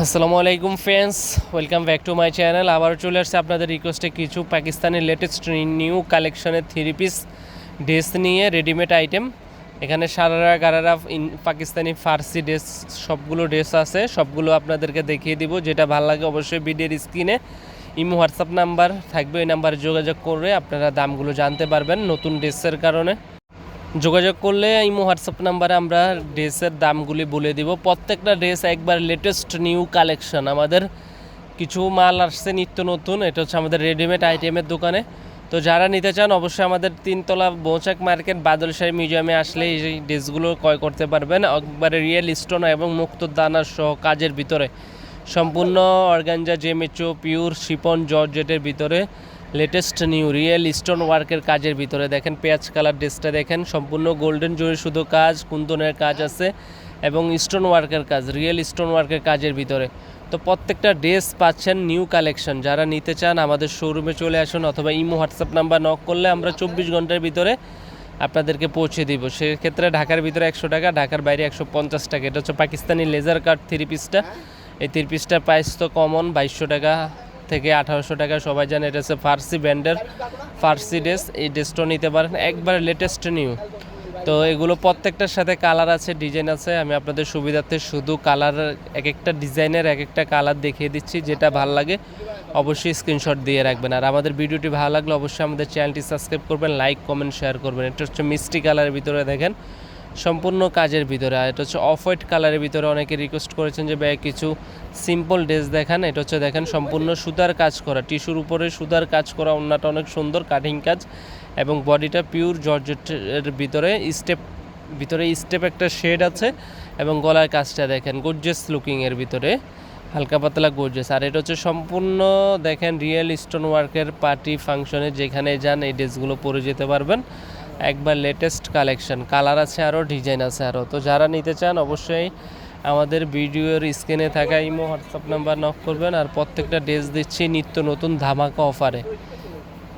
আসসালামু আলাইকুম friends, welcome back to my channel. আবার চলে আসছে আপনাদের রিকোয়েস্টে কিছু পাকিস্তানের লেটেস্ট নিউ কালেকশনের 3 পিস ড্রেস নিয়ে, রেডিমেড আইটেম। এখানে সারারা গারারা পাকিস্তানি ফার্সি ড্রেস সবগুলো ড্রেস আছে, সবগুলো আপনাদেরকে দেখিয়ে দিব। যেটা ভালো লাগে অবশ্যই ভিডিওর স্ক্রিনে ইমো হোয়াটসঅ্যাপ নাম্বার থাকবে, ওই নাম্বারে যোগাযোগ করে আপনারা দামগুলো জানতে পারবেন। নতুন ড্রেসের কারণে যোগাযোগ করলে ইমো হোয়াটসঅ্যাপ নাম্বারে আমরা ড্রেসের দামগুলি বলে দিব। প্রত্যেকটা ড্রেস একবার লেটেস্ট নিউ কালেকশন, আমাদের কিছু মাল আসছে নিত্য নতুন। এটা হচ্ছে আমাদের রেডিমেড আইটেমের দোকানে। তো যারা নিতে চান অবশ্যই আমাদের 3তলা মৌচাক মার্কেট বাদলশাহী মিউজিয়ামে আসলে এই ড্রেসগুলো ক্রয় করতে পারবেন। একবারে রিয়েল স্টোন এবং মুক্ত দানা সহ কাজের ভিতরে, সম্পূর্ণ অর্গানজা জেমেচো পিওর শিপন জর্জেটের ভিতরে লেটেস্ট নিউ রিয়েল স্টোন ওয়ার্কের কাজের ভিতরে। দেখেন পেঁয়াজ কালার ড্রেসটা দেখেন, সম্পূর্ণ গোল্ডেন জরি শুধু কাজ, কুন্দনের কাজ আছে এবং স্টোন ওয়ার্কের কাজ, রিয়েল স্টোন ওয়ার্কের কাজের ভিতরে। তো প্রত্যেকটা ড্রেস পাচ্ছেন নিউ কালেকশন। যারা নিতে চান আমাদের শোরুমে চলে আসুন, অথবা ইমো হোয়াটসঅ্যাপ নাম্বার নক করলে আমরা 24 ঘন্টার ভিতরে আপনাদেরকে পৌঁছে দিব। সেক্ষেত্রে ঢাকার ভিতরে 100 টাকা, ঢাকার বাইরে 150 টাকা। এটা হচ্ছে পাকিস্তানি লেজার কাট 3 পিসটা। এই 3 পিসটার প্রাইস তো কমন 2200 টাকা থেকে 1800 টাকা, সবাই জানে। এটা হচ্ছে ফার্সি ব্র্যান্ডের ফার্সি ড্রেস। এই ড্রেসটাও নিতে পারেন, একবার লেটেস্ট নিউ। তো এগুলো প্রত্যেকটার সাথে কালার আছে, ডিজাইন আছে। আমি আপনাদের সুবিধার্থে শুধু কালার, এক একটা ডিজাইনের এক একটা কালার দেখিয়ে দিচ্ছি। যেটা ভালো লাগে অবশ্যই স্ক্রিনশট দিয়ে রাখবেন। আর আমাদের ভিডিওটি ভালো লাগলে অবশ্যই আমাদের চ্যানেলটি সাবস্ক্রাইব করবেন, লাইক কমেন্ট শেয়ার করবেন। এটা হচ্ছে মিষ্টি কালারের ভিতরে দেখেন, সম্পূর্ণ কাজের ভিতরে। আর এটা হচ্ছে অফ হোয়াইট কালারের ভিতরে। অনেকে রিকোয়েস্ট করেছেন যে ভাই কিছু সিম্পল ড্রেস দেখান। এটা হচ্ছে দেখেন সম্পূর্ণ সুতার কাজ করা, টিস্যুর উপরে সুতার কাজ করা, ওড়নাটা অনেক সুন্দর কাটিং কাজ এবং বডিটা পিওর জর্জেটের ভিতরে স্টেপ একটা শেড আছে এবং গলার কাজটা দেখেন গর্জিয়াস লুকিংয়ের ভিতরে, হালকা পাতলা গর্জিয়াস। আর এটা হচ্ছে সম্পূর্ণ দেখেন রিয়েল স্টোন ওয়ার্কের পার্টি ফাংশনে যেখানে যান এই ড্রেসগুলো পরে যেতে পারবেন। একবার লেটেস্ট কালেকশন, কালার আছে আরও, ডিজাইন আছে আরও। তো যারা নিতে চান অবশ্যই আমাদের ভিডিওর স্ক্রিনে থাকা ইমো হোয়াটসঅ্যাপ নাম্বার নক করবেন। আর প্রত্যেকটা ড্রেস দিচ্ছি নিত্য নতুন ধামাকা অফারে।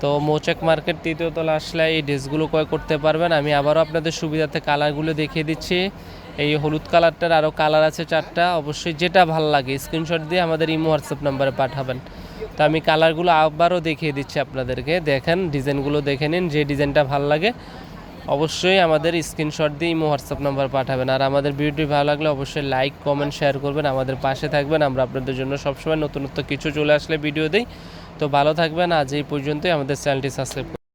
তো মৌচাক মার্কেট 3য় তলা আসলে এই ড্রেসগুলো ক্রয় করতে পারবেন। আমি আবারও আপনাদের সুবিধার্থে কালারগুলো দেখিয়ে দিচ্ছি। এই হলুদ কালারটার আরও কালার আছে 4টা। অবশ্যই যেটা ভালো লাগে স্ক্রিনশট দিয়ে আমাদের ইমো হোয়াটসঅ্যাপ নাম্বারে পাঠাবেন। তো আমি কালারগুলো আবারও দেখিয়ে দিচ্ছি আপনাদেরকে। দেখেন ডিজাইনগুলো দেখে নিন, যে ডিজাইনটা ভালো লাগে অবশ্যই আমাদের স্ক্রিনশট দিয়ে ইমো হোয়াটসঅ্যাপ নাম্বার পাঠাবেন। আর আমাদের ভিডিওটি ভালো লাগলে অবশ্যই লাইক কমেন্ট শেয়ার করবেন, আমাদের পাশে থাকবেন। আমরা আপনাদের জন্য সবসময় নতুনত্ব কিছু চলে আসলে ভিডিও দিই। তো ভালো থাকবেন, আজ এই পর্যন্তই। আমাদের চ্যানেলটি সাবস্ক্রাইব